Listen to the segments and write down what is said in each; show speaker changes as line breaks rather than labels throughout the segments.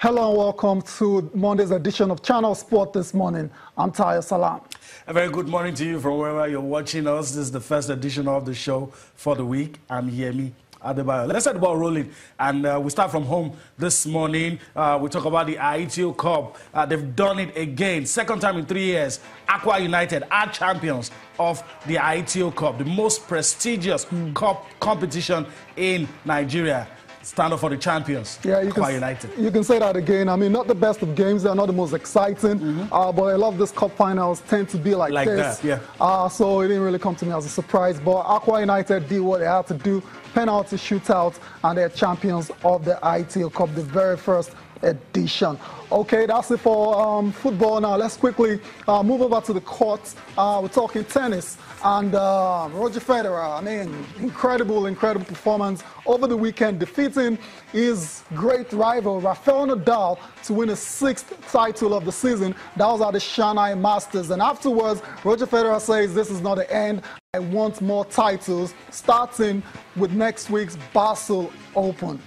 Hello and welcome to Monday's edition of Channel Sport this morning. I'm Tayo Salam.
A very good morning to you from wherever you're watching us. This is the first edition of the show for the week. I'm Yemi Adebayo. Let's get the ball rolling. And we start from home this morning. We talk about the ITO Cup. They've done it again. Second time in 3 years. Aqua United are champions of the ITO Cup, the most prestigious cup competition in Nigeria. Stand up for the champions. Yeah, you
can say that again. I mean, not the best of games. They're not the most exciting. But I love this cup finals tend to be like this.
That, yeah.
So it didn't really come to me as a surprise. But Aqua United did what they had to do. Penalty shootout, and they're champions of the ITO Cup, the very first edition. Okay, that's it for football. Now let's quickly move over to the courts. We're talking tennis, and Roger Federer, I mean, incredible performance over the weekend, defeating his great rival Rafael Nadal to win his 6th title of the season. That was at the Shanghai Masters, and afterwards Roger Federer says this is not the end. I want more titles, starting with next week's Basel Open.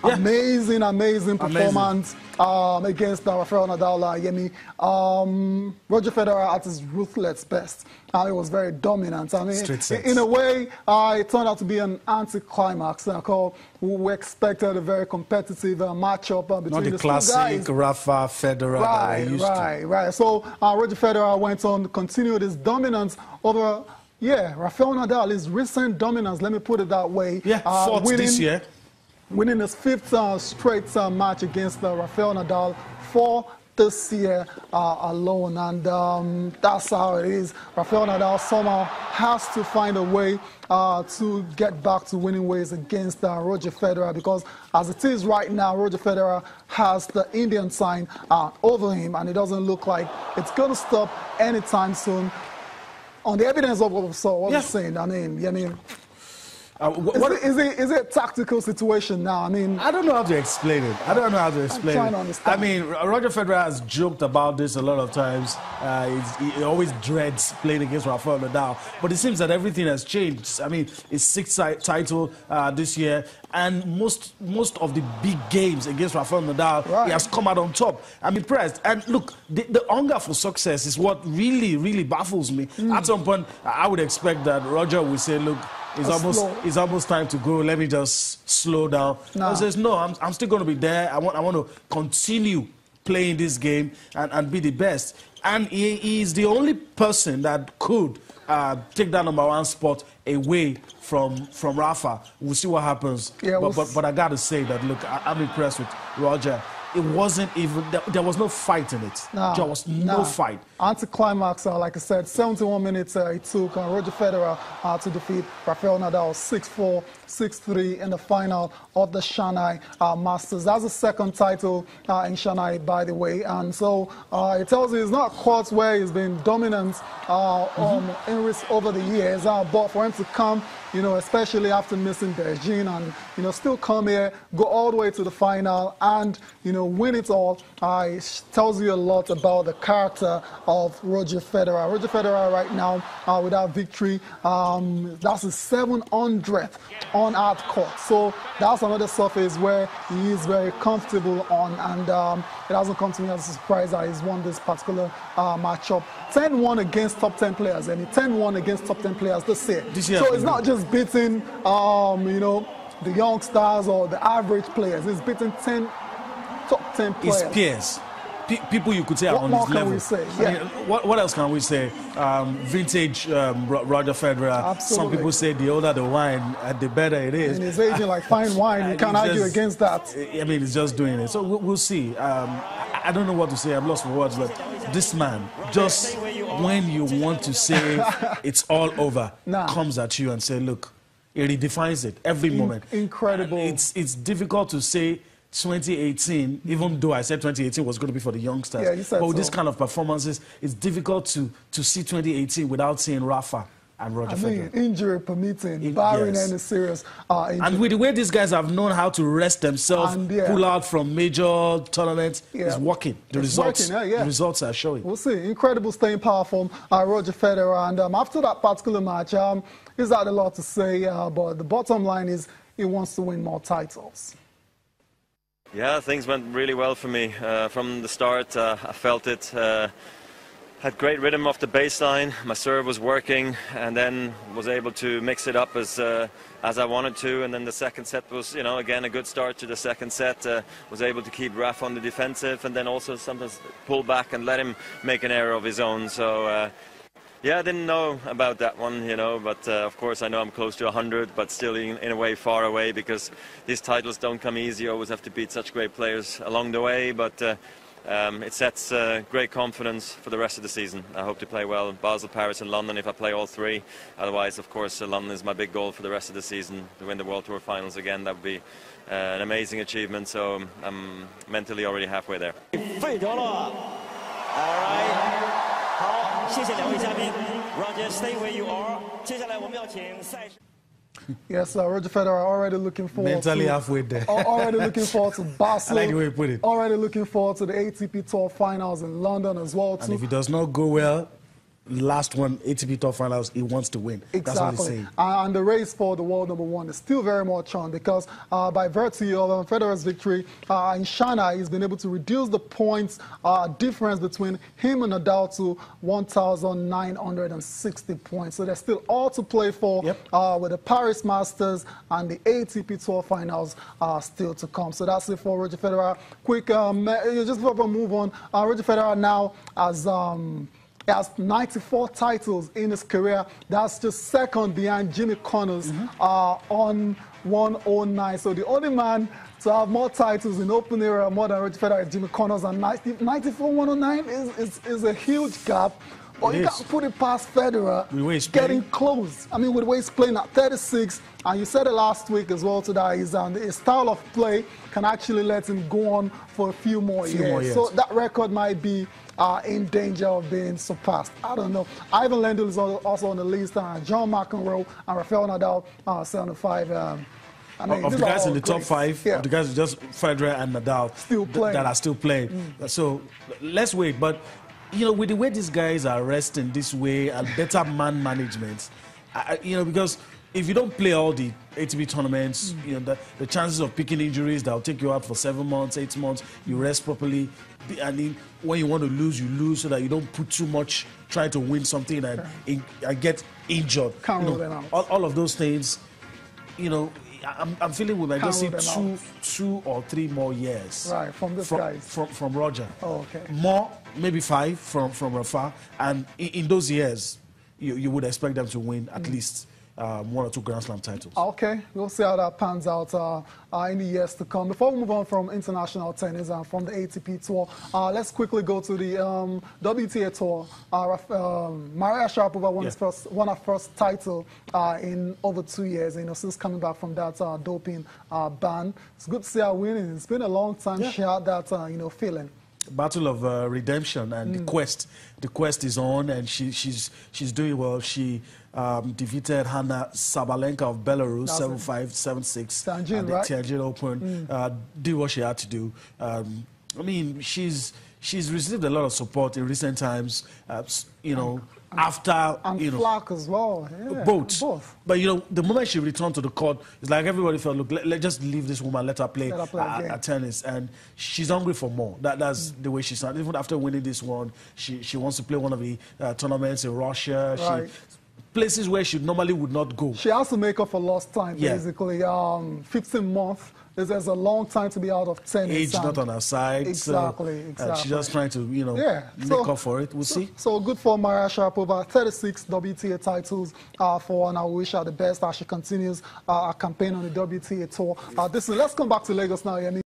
Yeah. Amazing performance against Rafael Nadal, Yemi. Roger Federer at his ruthless best. It was very dominant. I mean, in a way, it turned out to be an anti-climax. We expected a very competitive matchup between the
classic
two guys.
Rafa Federer that we used to.
Right. So Roger Federer went on to continue his dominance over, Rafael Nadal, his recent dominance. Let me put it that way.
Yeah, fourth this year.
Winning his 5th straight match against Rafael Nadal for this year alone. And that's how it is. Rafael Nadal somehow has to find a way to get back to winning ways against Roger Federer, because as it is right now, Roger Federer has the Indian sign over him, and it doesn't look like it's going to stop anytime soon. On the evidence of what we saw, what we're saying, I mean, is it a tactical situation now? I mean,
I don't know how to explain it. I'm
trying to understand.
I mean, Roger Federer has joked about this a lot of times. He always dreads playing against Rafael Nadal. But it seems that everything has changed. I mean, his 6th title this year, and most of the big games against Rafael Nadal, he has come out on top. I'm impressed. And look, the hunger for success is what really baffles me. At some point, I would expect that Roger would say, look, it's almost time to go. Let me just slow down. He says, no, I'm still going to be there. I want to continue playing this game and be the best. And he is the only person that could take that #1 spot away from Rafa. We'll see what happens. Yeah, but I got to say that, look, I'm impressed with Roger. It wasn't even, there was no fight in it. There was no fight.
Anticlimax, like I said, 71 minutes it took Roger Federer to defeat Rafael Nadal 6-4, 6-3 in the final of the Shanghai Masters. That's the 2nd title in Shanghai, by the way. And so it tells you it's not courts where he's been dominant over the years. But for him to come, especially after missing Beijing, and, still come here, go all the way to the final, and, win it all, it tells you a lot about the character of Roger Federer. Roger Federer right now, with that victory, that's his 700th on hard court. So that's another surface where he is very comfortable on, and it hasn't come to me as a surprise that he's won this particular matchup. 10-1 against top 10 players, and 10-1 against top 10 players this year. So it's not just beating, the young stars or the average players. It's beating top 10 players.
His peers. People you could say are on his level.
What more can we say? Yeah.
I mean, what else can we say? Vintage Roger Federer.
Absolutely.
Some people say the older the wine, the better it is.
And he's aging like fine wine. You can't argue against that.
I mean, he's just doing it. So we'll see. I don't know what to say. I'm lost for words. But this man, just when you want to say it's all over, comes at you and say, look, he redefines it every moment.
Incredible.
And it's difficult to say 2018, even though I said 2018 was going to be for the youngsters.
Yeah, you said
but with
so.
this kind of performances, it's difficult to see 2018 without seeing Rafa and Roger Federer.
Injury permitting, barring any serious injury.
And with the way these guys have known how to rest themselves, pull out from major tournaments, it's working. The results are showing.
We'll see. Incredible staying power from Roger Federer. And after that particular match, he's had a lot to say, but the bottom line is he wants to win more titles.
Yeah, things went really well for me. From the start, I felt it. Had great rhythm off the baseline. My serve was working, and then was able to mix it up as I wanted to. And then the second set was, again, a good start to the second set. Was able to keep Raf on the defensive, and then also sometimes pull back and let him make an error of his own. So, yeah, I didn't know about that one, but of course I know I'm close to 100, but still in a way far away, because these titles don't come easy. You always have to beat such great players along the way, but it sets great confidence for the rest of the season. I hope to play well in Basel, Paris and London if I play all three. Otherwise, of course, London is my big goal for the rest of the season, to win the World Tour Finals again. That would be an amazing achievement, so I'm mentally already halfway there.
All right. 好，谢谢两位嘉宾。Roger, stay where you are. 接下来我们要请赛事。
Yes, Roger Federer already looking forward
mentally
to,
halfway there.
Already looking forward to Basel.
I like the way you put it.
Already looking forward to the ATP Tour Finals in London as well too.
And if it does not go well, last one, ATP Tour Finals, he wants to win.
Exactly.
That's what he's saying.
And the race for the world #1 is still very much on, because by virtue of Federer's victory in Shanghai, he's been able to reduce the points difference between him and Nadal to 1,960 points. So there's still all to play for, with the Paris Masters and the ATP Tour Finals still to come. So that's it for Roger Federer. Quick, just before we move on, Roger Federer now has 94 titles in his career. That's just second behind Jimmy Connors on 109. So the only man to have more titles in open era more than Roger Federer is Jimmy Connors, and 94, 109 is a huge gap. But you can't put it past Federer getting close. I mean, with the way he's playing at 36, and you said it last week as well today, his style of play can actually let him go on for a few more years. So that record might be in danger of being surpassed. I don't know. Ivan Lendl is also on the list, John McEnroe and Rafael Nadal 75. I mean,
of the guys in the top 5, of the guys just Federer and Nadal
still playing.
that are still playing. So let's wait. But with the way these guys are resting this way and better man management, because if you don't play all the ATP tournaments, the chances of picking injuries that will take you out for 7 months, 8 months, you rest properly. And when you want to lose, you lose, so that you don't put too much trying to win something and get injured.
Can't rule them out.
All of those things, I'm feeling we might just see 2 or 3 more years.
Right, from this guys.
From Roger.
Oh, okay.
More, maybe 5 from Rafa. And in those years, you would expect them to win at least 1 or 2 Grand Slam titles.
Okay, we'll see how that pans out in the years to come. Before we move on from international tennis and from the ATP Tour, let's quickly go to the WTA Tour. Maria Sharapova won her first title in over 2 years, since coming back from that doping ban. It's good to see her winning. It's been a long time she had that, feeling.
Battle of redemption, and the quest is on, and she's doing well. She defeated Hana Sabalenka of Belarus 7-5, 7-6 at the Tianjin Open. Did what she had to do. I mean, she's received a lot of support in recent times. After
flack as well. Yeah,
both. But the moment she returned to the court, it's like everybody felt, look, let's just leave this woman, let her play at tennis, and she's hungry for more. That's the way she sounds. Even after winning this one, she wants to play one of the tournaments in Russia.
Right.
Places where she normally would not go.
She has to make up for lost time, basically. 15 months. There's a long time to be out of tennis.
Age not on her side.
Exactly.
She's just trying to, make up for it. We'll see. So
good for Maria Sharapova. 36 WTA titles for her, and I wish her the best as she continues her campaign on the WTA Tour. Let's come back to Lagos now, Yemi.